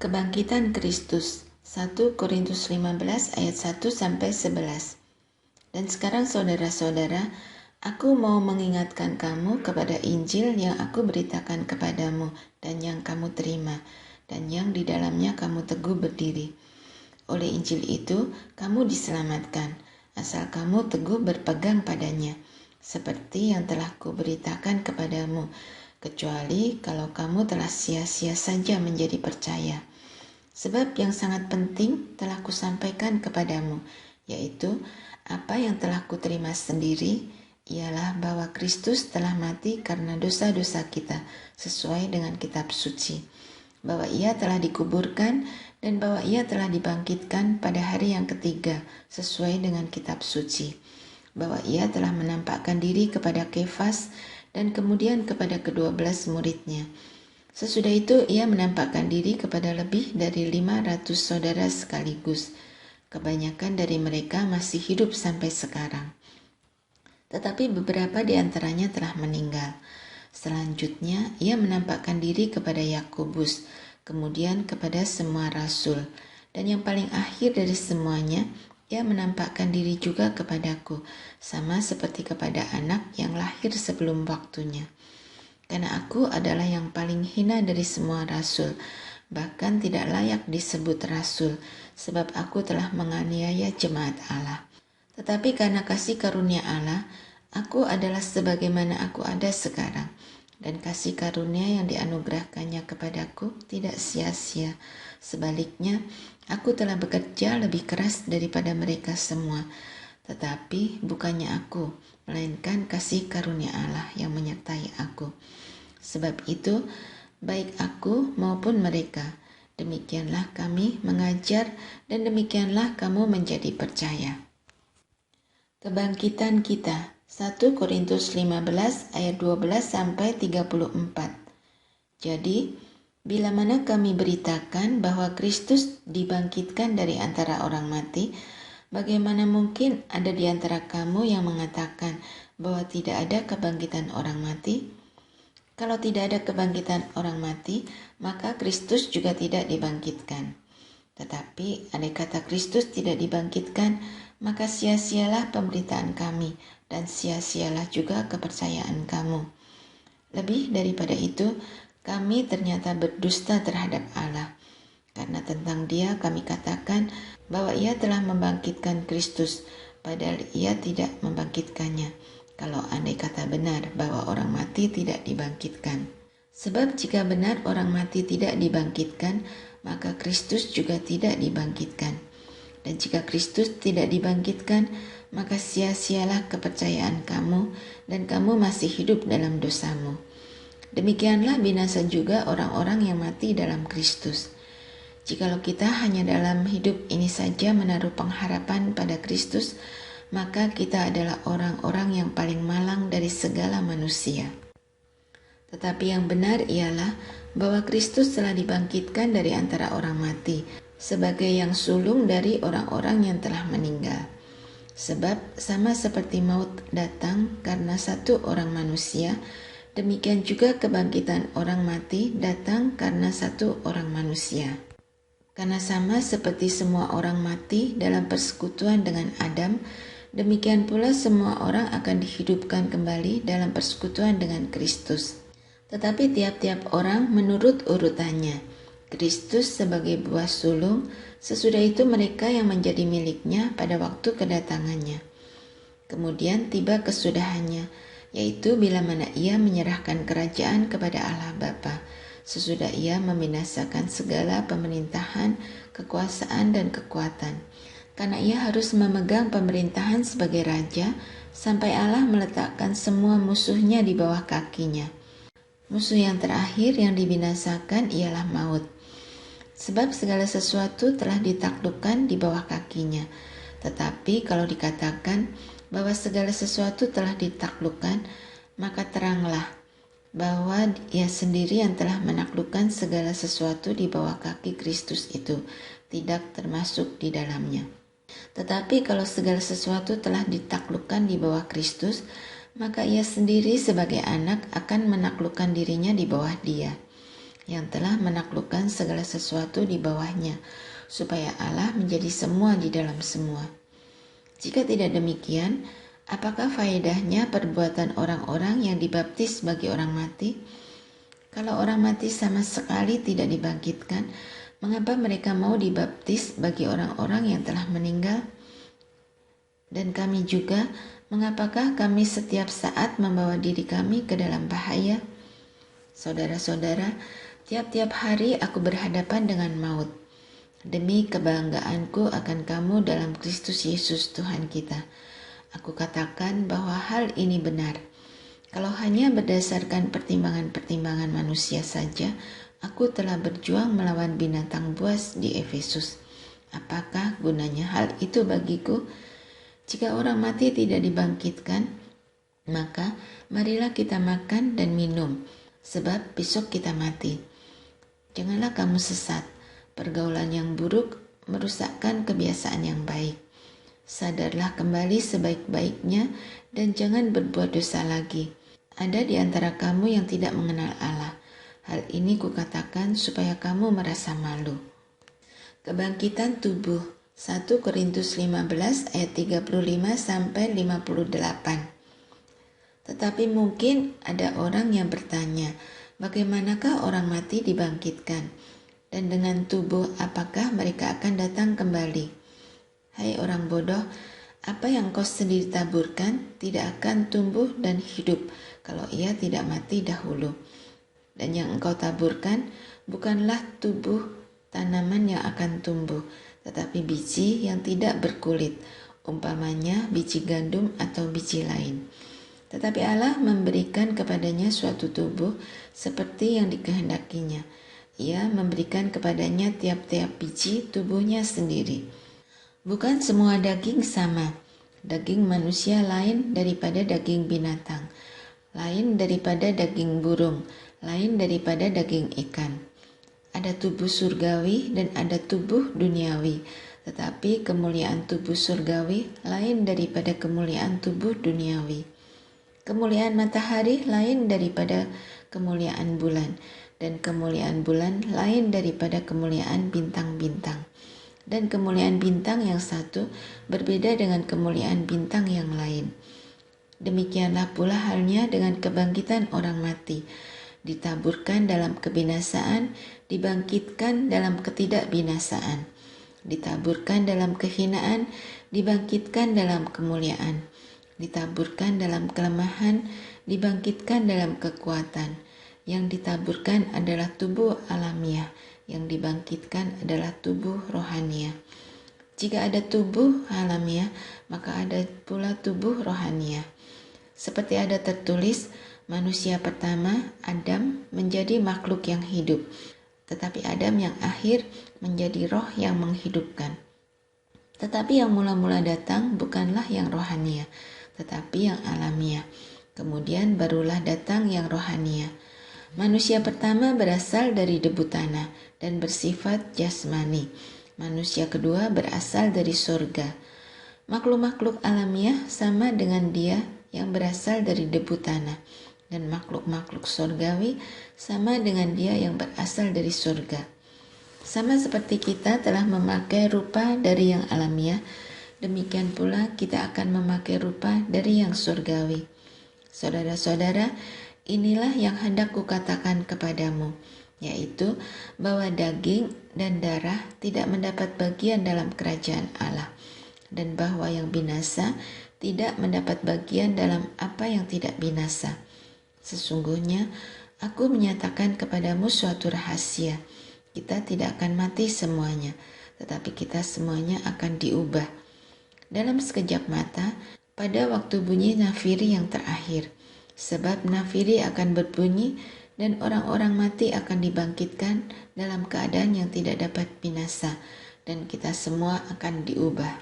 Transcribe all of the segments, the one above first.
Kebangkitan Kristus 1 Korintus 15 ayat 1-11. Dan sekarang saudara-saudara, aku mau mengingatkan kamu kepada Injil yang aku beritakan kepadamu dan yang kamu terima, dan yang di dalamnya kamu teguh berdiri. Oleh Injil itu, kamu diselamatkan, asal kamu teguh berpegang padanya, seperti yang telah kuberitakan kepadamu, kecuali kalau kamu telah sia-sia saja menjadi percaya. Sebab yang sangat penting telah kusampaikan kepadamu, yaitu apa yang telah kuterima sendiri, ialah bahwa Kristus telah mati karena dosa-dosa kita sesuai dengan kitab suci, bahwa ia telah dikuburkan dan bahwa ia telah dibangkitkan pada hari yang ketiga sesuai dengan kitab suci, bahwa ia telah menampakkan diri kepada Kefas dan kemudian kepada ke-12 muridnya. Sesudah itu ia menampakkan diri kepada lebih dari 500 saudara sekaligus. Kebanyakan dari mereka masih hidup sampai sekarang. Tetapi beberapa di antaranya telah meninggal. Selanjutnya ia menampakkan diri kepada Yakobus, kemudian kepada semua rasul. Dan yang paling akhir dari semuanya, ia menampakkan diri juga kepadaku, sama seperti kepada anak yang lahir sebelum waktunya. Karena aku adalah yang paling hina dari semua rasul, bahkan tidak layak disebut rasul, sebab aku telah menganiaya jemaat Allah. Tetapi karena kasih karunia Allah, aku adalah sebagaimana aku ada sekarang, dan kasih karunia yang dianugerahkannya kepadaku tidak sia-sia. Sebaliknya, aku telah bekerja lebih keras daripada mereka semua, tetapi bukannya aku, melainkan kasih karunia Allah yang menyertai aku. Sebab itu, baik aku maupun mereka, demikianlah kami mengajar dan demikianlah kamu menjadi percaya. Kebangkitan kita 1 Korintus 15 ayat 12-34. Jadi, bila mana kami beritakan bahwa Kristus dibangkitkan dari antara orang mati, bagaimana mungkin ada di antara kamu yang mengatakan bahwa tidak ada kebangkitan orang mati? Kalau tidak ada kebangkitan orang mati, maka Kristus juga tidak dibangkitkan. Tetapi andai kata Kristus tidak dibangkitkan, maka sia-sialah pemberitaan kami dan sia-sialah juga kepercayaan kamu. Lebih daripada itu, kami ternyata berdusta terhadap Allah. Karena tentang Dia kami katakan bahwa Ia telah membangkitkan Kristus, padahal Ia tidak membangkitkannya. Kalau andai kata benar bahwa orang mati tidak dibangkitkan. Sebab jika benar orang mati tidak dibangkitkan, maka Kristus juga tidak dibangkitkan. Dan jika Kristus tidak dibangkitkan, maka sia-sialah kepercayaan kamu dan kamu masih hidup dalam dosamu. Demikianlah binasa juga orang-orang yang mati dalam Kristus. Jikalau kita hanya dalam hidup ini saja menaruh pengharapan pada Kristus, maka kita adalah orang-orang yang paling malang dari segala manusia. Tetapi yang benar ialah bahwa Kristus telah dibangkitkan dari antara orang mati, sebagai yang sulung dari orang-orang yang telah meninggal. Sebab sama seperti maut datang karena satu orang manusia, demikian juga kebangkitan orang mati datang karena satu orang manusia. Karena sama seperti semua orang mati dalam persekutuan dengan Adam, demikian pula semua orang akan dihidupkan kembali dalam persekutuan dengan Kristus. Tetapi tiap-tiap orang menurut urutannya. Kristus sebagai buah sulung, sesudah itu mereka yang menjadi miliknya pada waktu kedatangannya. Kemudian tiba kesudahannya, yaitu bila mana ia menyerahkan kerajaan kepada Allah Bapa, sesudah ia membinasakan segala pemerintahan, kekuasaan dan kekuatan. Karena ia harus memegang pemerintahan sebagai raja, sampai Allah meletakkan semua musuhnya di bawah kakinya. Musuh yang terakhir yang dibinasakan ialah maut. Sebab segala sesuatu telah ditaklukkan di bawah kakinya. Tetapi kalau dikatakan bahwa segala sesuatu telah ditaklukkan, maka teranglah bahwa ia sendiri yang telah menaklukkan segala sesuatu di bawah kaki Kristus itu, tidak termasuk di dalamnya. Tetapi kalau segala sesuatu telah ditaklukkan di bawah Kristus, maka ia sendiri sebagai anak akan menaklukkan dirinya di bawah Dia. yang telah menaklukkan segala sesuatu di bawahnya, supaya Allah menjadi semua di dalam semua. Jika tidak demikian, apakah faedahnya perbuatan orang-orang yang dibaptis bagi orang mati? Kalau orang mati sama sekali tidak dibangkitkan, mengapa mereka mau dibaptis bagi orang-orang yang telah meninggal? Dan kami juga, mengapakah kami setiap saat membawa diri kami ke dalam bahaya? Saudara-saudara, tiap-tiap hari aku berhadapan dengan maut. Demi kebanggaanku akan kamu dalam Kristus Yesus Tuhan kita. Aku katakan bahwa hal ini benar. Kalau hanya berdasarkan pertimbangan-pertimbangan manusia saja, aku telah berjuang melawan binatang buas di Efesus. Apakah gunanya hal itu bagiku? Jika orang mati tidak dibangkitkan, maka marilah kita makan dan minum, sebab besok kita mati. Janganlah kamu sesat. Pergaulan yang buruk merusakkan kebiasaan yang baik. Sadarlah kembali sebaik-baiknya dan jangan berbuat dosa lagi. Ada di antara kamu yang tidak mengenal Allah. Hal ini kukatakan supaya kamu merasa malu. Kebangkitan tubuh 1 Korintus 15 ayat 35 sampai 58. Tetapi mungkin ada orang yang bertanya, bagaimanakah orang mati dibangkitkan? Dan dengan tubuh apakah mereka akan datang kembali? Hai orang bodoh, apa yang kau sendiri taburkan tidak akan tumbuh dan hidup kalau ia tidak mati dahulu. Dan yang engkau taburkan bukanlah tubuh tanaman yang akan tumbuh, tetapi biji yang tidak berkulit, umpamanya biji gandum atau biji lain. Tetapi Allah memberikan kepadanya suatu tubuh seperti yang dikehendakinya. Ia memberikan kepadanya tiap-tiap biji tubuhnya sendiri. Bukan semua daging sama. Daging manusia lain daripada daging binatang, lain daripada daging burung, lain daripada daging ikan. Ada tubuh surgawi dan ada tubuh duniawi, tetapi kemuliaan tubuh surgawi lain daripada kemuliaan tubuh duniawi. Kemuliaan matahari lain daripada kemuliaan bulan, dan kemuliaan bulan lain daripada kemuliaan bintang-bintang. Dan kemuliaan bintang yang satu berbeda dengan kemuliaan bintang yang lain. Demikianlah pula halnya dengan kebangkitan orang mati. Ditaburkan dalam kebinasaan, dibangkitkan dalam ketidakbinasaan. Ditaburkan dalam kehinaan, dibangkitkan dalam kemuliaan. Ditaburkan dalam kelemahan, dibangkitkan dalam kekuatan. Yang ditaburkan adalah tubuh alamiah, yang dibangkitkan adalah tubuh rohania. Jika ada tubuh alamiah, maka ada pula tubuh rohania. Seperti ada tertulis, manusia pertama, Adam, menjadi makhluk yang hidup, tetapi Adam yang akhir menjadi roh yang menghidupkan. Tetapi yang mula-mula datang bukanlah yang rohania, tetapi yang alamiah. Kemudian barulah datang yang rohania. Manusia pertama berasal dari debu tanah dan bersifat jasmani. Manusia kedua berasal dari surga. Makhluk-makhluk alamiah sama dengan dia yang berasal dari debu tanah, dan makhluk-makhluk surgawi sama dengan dia yang berasal dari surga. Sama seperti kita telah memakai rupa dari yang alamiah, demikian pula kita akan memakai rupa dari yang surgawi. Saudara-saudara, inilah yang hendak kukatakan kepadamu, yaitu bahwa daging dan darah tidak mendapat bagian dalam kerajaan Allah, dan bahwa yang binasa tidak mendapat bagian dalam apa yang tidak binasa. Sesungguhnya, aku menyatakan kepadamu suatu rahasia. Kita tidak akan mati semuanya, tetapi kita semuanya akan diubah. Dalam sekejap mata, pada waktu bunyi nafiri yang terakhir. Sebab nafiri akan berbunyi dan orang-orang mati akan dibangkitkan dalam keadaan yang tidak dapat binasa, dan kita semua akan diubah.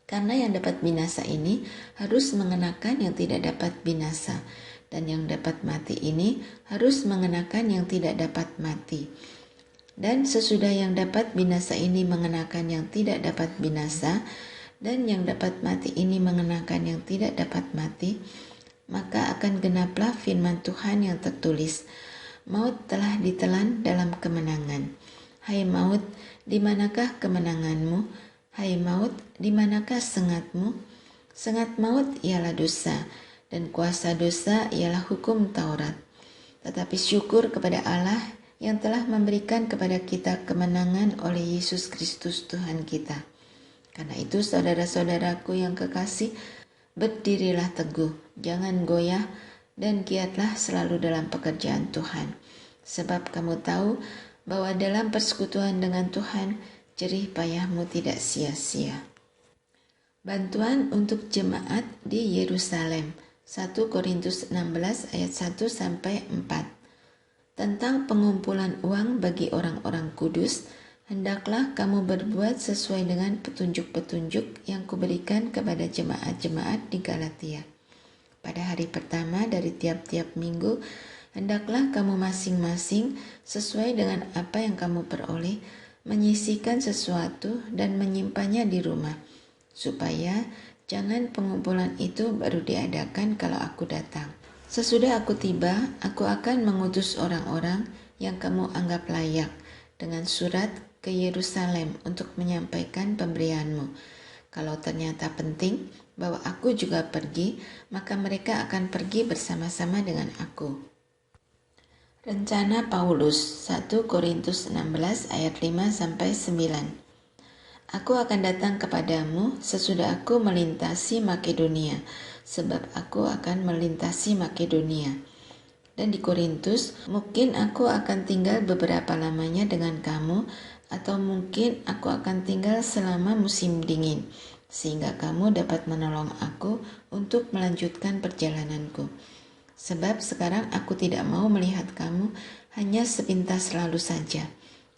Karena yang dapat binasa ini harus mengenakan yang tidak dapat binasa, dan yang dapat mati ini harus mengenakan yang tidak dapat mati. Dan sesudah yang dapat binasa ini mengenakan yang tidak dapat binasa, dan yang dapat mati ini mengenakan yang tidak dapat mati, maka akan genaplah firman Tuhan yang tertulis, maut telah ditelan dalam kemenangan. Hai maut, di manakah kemenanganmu? Hai maut, di manakah sengatmu? Sengat maut ialah dosa, dan kuasa dosa ialah hukum Taurat. Tetapi syukur kepada Allah yang telah memberikan kepada kita kemenangan oleh Yesus Kristus Tuhan kita. Karena itu saudara-saudaraku yang kekasih, berdirilah teguh, jangan goyah, dan giatlah selalu dalam pekerjaan Tuhan. Sebab kamu tahu bahwa dalam persekutuan dengan Tuhan, jerih payahmu tidak sia-sia. Bantuan untuk jemaat di Yerusalem. 1 Korintus 16 ayat 1-4. Tentang pengumpulan uang bagi orang-orang kudus, hendaklah kamu berbuat sesuai dengan petunjuk-petunjuk yang kuberikan kepada jemaat-jemaat di Galatia. Pada hari pertama dari tiap-tiap minggu, hendaklah kamu masing-masing sesuai dengan apa yang kamu peroleh, menyisihkan sesuatu dan menyimpannya di rumah, supaya jangan pengumpulan itu baru diadakan kalau aku datang. Sesudah aku tiba, aku akan mengutus orang-orang yang kamu anggap layak dengan surat ke Yerusalem untuk menyampaikan pemberianmu. Kalau ternyata penting bahwa aku juga pergi, maka mereka akan pergi bersama-sama dengan aku. Rencana Paulus, 1 Korintus 16 ayat 5-9. Aku akan datang kepadamu sesudah aku melintasi Makedonia, sebab aku akan melintasi Makedonia. Dan di Korintus, mungkin aku akan tinggal beberapa lamanya dengan kamu, atau mungkin aku akan tinggal selama musim dingin, sehingga kamu dapat menolong aku untuk melanjutkan perjalananku. Sebab sekarang aku tidak mau melihat kamu hanya sepintas lalu saja.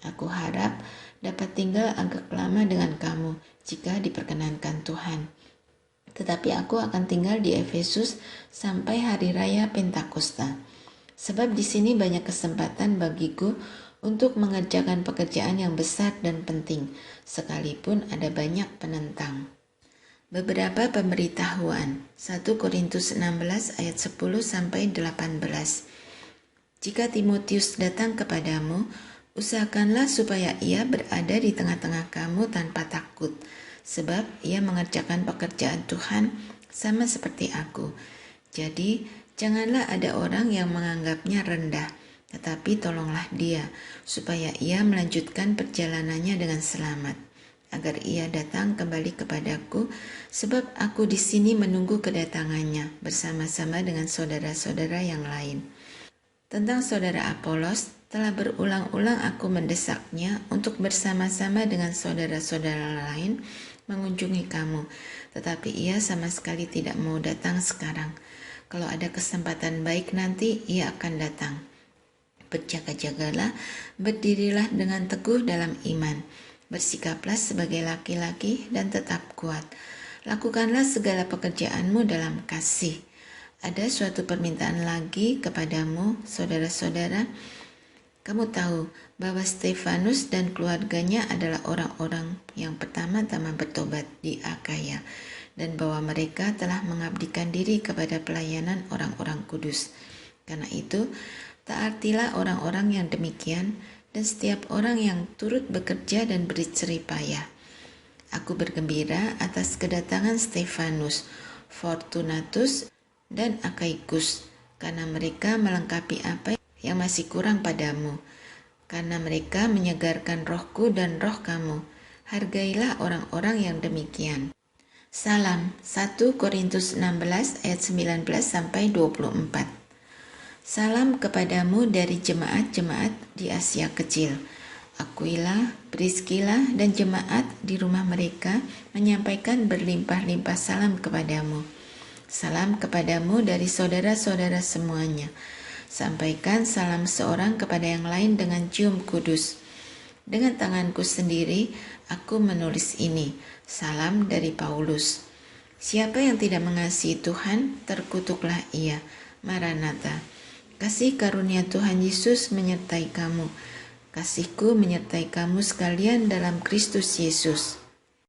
Aku harap dapat tinggal agak lama dengan kamu jika diperkenankan Tuhan. Tetapi aku akan tinggal di Efesus sampai hari raya Pentakosta. Sebab di sini banyak kesempatan bagiku untuk mengerjakan pekerjaan yang besar dan penting, sekalipun ada banyak penentang. Beberapa pemberitahuan. 1 Korintus 16 ayat 10-18. Jika Timotius datang kepadamu, usahakanlah supaya ia berada di tengah-tengah kamu tanpa takut, sebab ia mengerjakan pekerjaan Tuhan sama seperti aku. Jadi, janganlah ada orang yang menganggapnya rendah, tetapi tolonglah dia, supaya ia melanjutkan perjalanannya dengan selamat, agar ia datang kembali kepadaku, sebab aku di sini menunggu kedatangannya bersama-sama dengan saudara-saudara yang lain. Tentang saudara Apolos, telah berulang-ulang aku mendesaknya untuk bersama-sama dengan saudara-saudara lain mengunjungi kamu, tetapi ia sama sekali tidak mau datang sekarang. Kalau ada kesempatan baik nanti, ia akan datang. Berjaga-jagalah, berdirilah dengan teguh dalam iman, bersikaplah sebagai laki-laki dan tetap kuat. Lakukanlah segala pekerjaanmu dalam kasih. Ada suatu permintaan lagi kepadamu, saudara-saudara. Kamu tahu bahwa Stefanus dan keluarganya adalah orang-orang yang pertama-tama bertobat di Akaya, dan bahwa mereka telah mengabdikan diri kepada pelayanan orang-orang kudus. Karena itu, taatilah orang-orang yang demikian, dan setiap orang yang turut bekerja dan berjerih payah. Aku bergembira atas kedatangan Stefanus, Fortunatus, dan Akaikus, karena mereka melengkapi apa yang masih kurang padamu, karena mereka menyegarkan rohku dan roh kamu. Hargailah orang-orang yang demikian. Salam. 1 Korintus 16 ayat 19-24. Salam kepadamu dari jemaat-jemaat di Asia Kecil. Aquila, Priskila, dan jemaat di rumah mereka menyampaikan berlimpah-limpah salam kepadamu. Salam kepadamu dari saudara-saudara semuanya. Sampaikan salam seorang kepada yang lain dengan cium kudus. Dengan tanganku sendiri, aku menulis ini. Salam dari Paulus. Siapa yang tidak mengasihi Tuhan, terkutuklah ia. Maranatha. Kasih karunia Tuhan Yesus menyertai kamu. Kasihku menyertai kamu sekalian dalam Kristus Yesus.